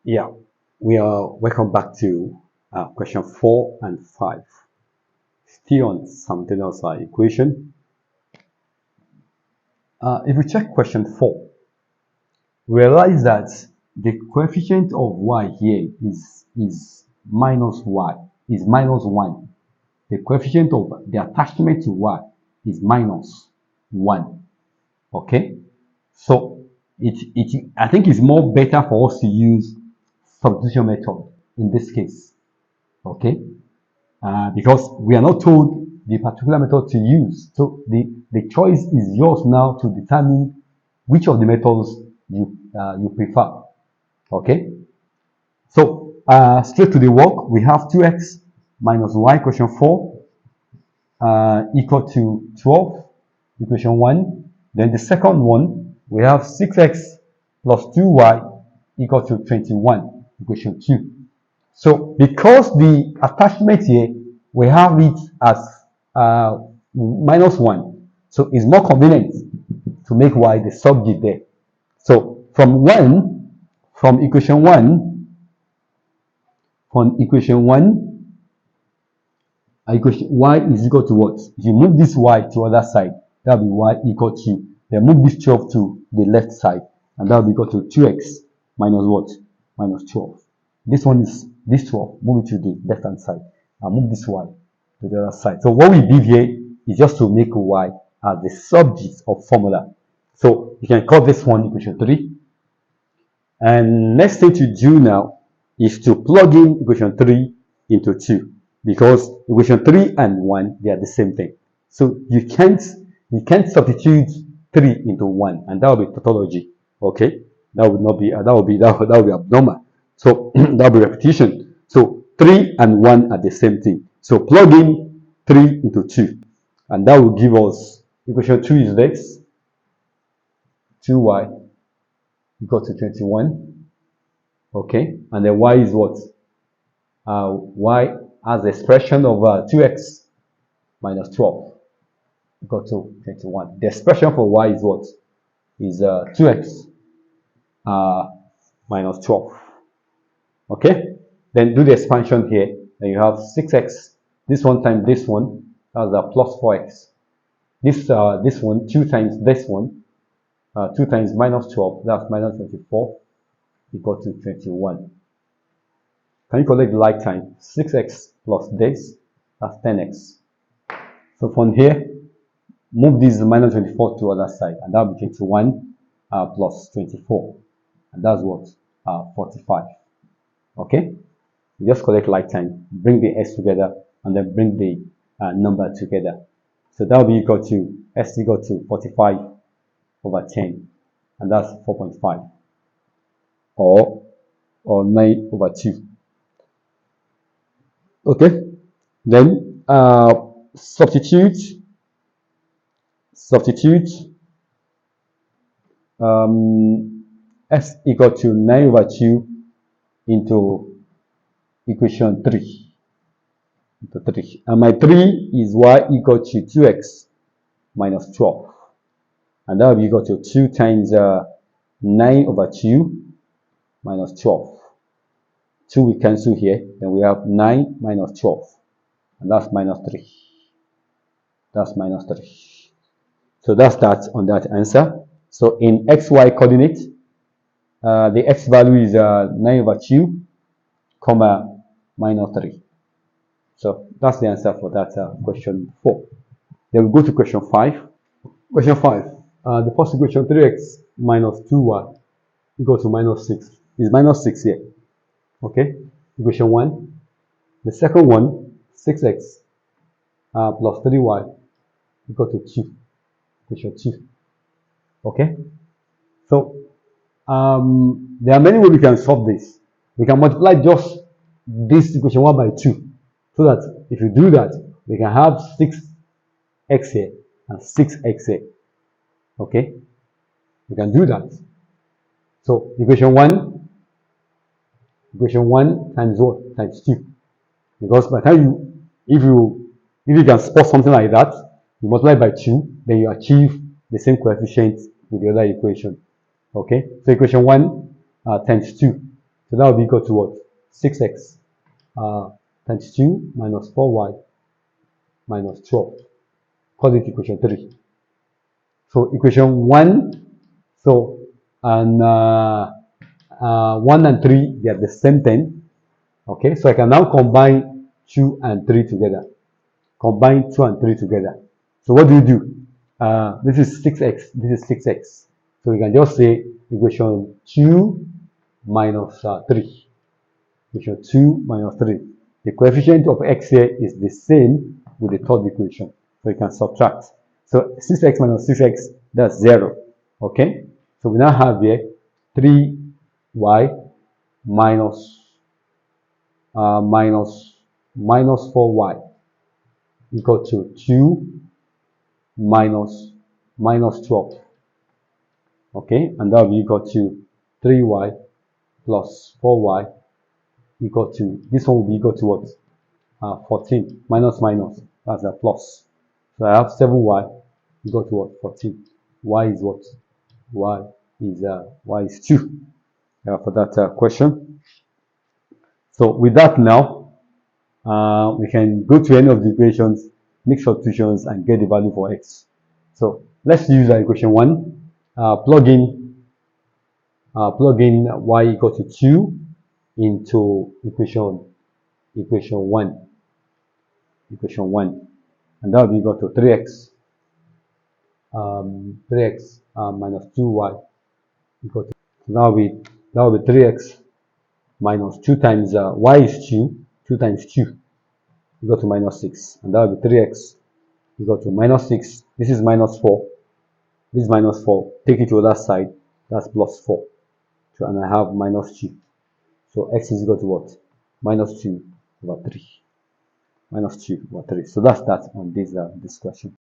Yeah, we are welcome back to question 4 and 5. Still on simultaneous equation. If we check question 4, realize that the coefficient of y here is minus y, is minus 1. The coefficient of the attachment to y is minus 1. Okay? So I think it's more better for us to use substitution method in this case. Okay? Because we are not told the particular method to use. So the choice is yours now to determine which of the methods you prefer. Okay? So straight to the work, we have 2x minus y, question 4, equal to 12, equation 1. Then the second one, we have 6x plus 2y equal to 21, equation 2. So because the attachment here, we have it as minus 1. So it's more convenient to make y the subject there. So from equation 1, y is equal to what? If you move this y to other side, that will be y equal to, then move this 12 to the left side, and that will be equal to 2x minus what? Minus 12. This one is this 12, move it to the left hand side, and move this y to the other side. So what we did here is just to make y as the subject of formula. So you can call this one equation 3. And next thing to do now is to plug in equation 3 into 2. Because equation 3 and 1, they are the same thing. So you can't substitute 3 into 1, and that will be tautology. Okay? That would not be that would be abnormal. So that will be repetition. So 3 and 1 are the same thing. So plug in 3 into 2, and that will give us equation 2 is this, 2y equal to 21. Okay? And then y is what? Y as the expression of 2x minus 12 equal to 21. The expression for y is what? Is 2x minus 12. Okay? Then do the expansion here. Then you have 6x. This one times this one. That's plus 4x. This one, 2 times this one. 2 times minus 12. That's minus 24 equal to 21. Can you collect the like time? 6x plus this, that's 10x. So from here, move this minus 24 to the other side, and that will be 21 plus 24. And that's what? 45. Okay? You just collect like time, bring the x together, and then bring the number together. So that will be equal to, x equal to 45 over 10, and that's 4.5. Or 9 over 2. Okay, then substitute x equal to 9 over 2 into equation 3. And my 3 is y equal to 2x minus 12. And that will be equal to 2 times 9 over 2 minus 12. 2 we cancel here, then we have 9 minus 12, and that's minus 3. That's minus 3. So that's that on that answer. So in xy coordinate, the x value is 9 over 2, comma, minus 3. So that's the answer for that question 4. Then we go to question 5. Question 5. The first equation, 3x minus 2y equal to minus 6. Is minus 6 here. Okay, equation 1. The second one, 6x plus 3y equal to 2. Equation 2. Okay, so there are many ways we can solve this. We can multiply just this equation 1 by 2. So that if you do that, we can have 6x here and 6x here. Okay, we can do that. So equation 1 times what? Times 2. Because by the time if you can spot something like that, you multiply by 2, then you achieve the same coefficient with the other equation. Okay, so equation 1 times 2 So that will be equal to what? 6x times 2 minus 4y minus 12. Call it equation 3. So equation 1, so and 1 and 3, they are the same thing. Okay, so I can now combine 2 and 3 together. Combine 2 and 3 together. So what do you do? This is 6x, this is 6x. So we can just say equation 2 minus 3. Equation 2 minus 3. The coefficient of x here is the same with the third equation. So you can subtract. So 6x minus 6x, that's 0. Okay? So we now have here 3y minus 4y equal to 2 minus 12. Okay? And that will be equal to 3y plus 4y equal to, this one will be equal to what? 14. Minus minus, that's a plus. So I have 7y equal to what? 14. Y is what? Y is 2 for that question. So with that now, we can go to any of the equations, make substitutions, and get the value for x. So let's use equation 1. Plug in y equal to 2 into equation 1. And that will be equal to 3x. 3x minus 2y equal to, so that will be 3x minus 2 times y is 2, 2 times 2 equal to minus 6, and that will be 3x equal to minus 6. This is minus 4. This is minus 4. Take it to the other side. That's plus 4. So, and I have minus 2. So x is equal to what? Minus 2 over 3. Minus 2 over 3. So that's that on this question.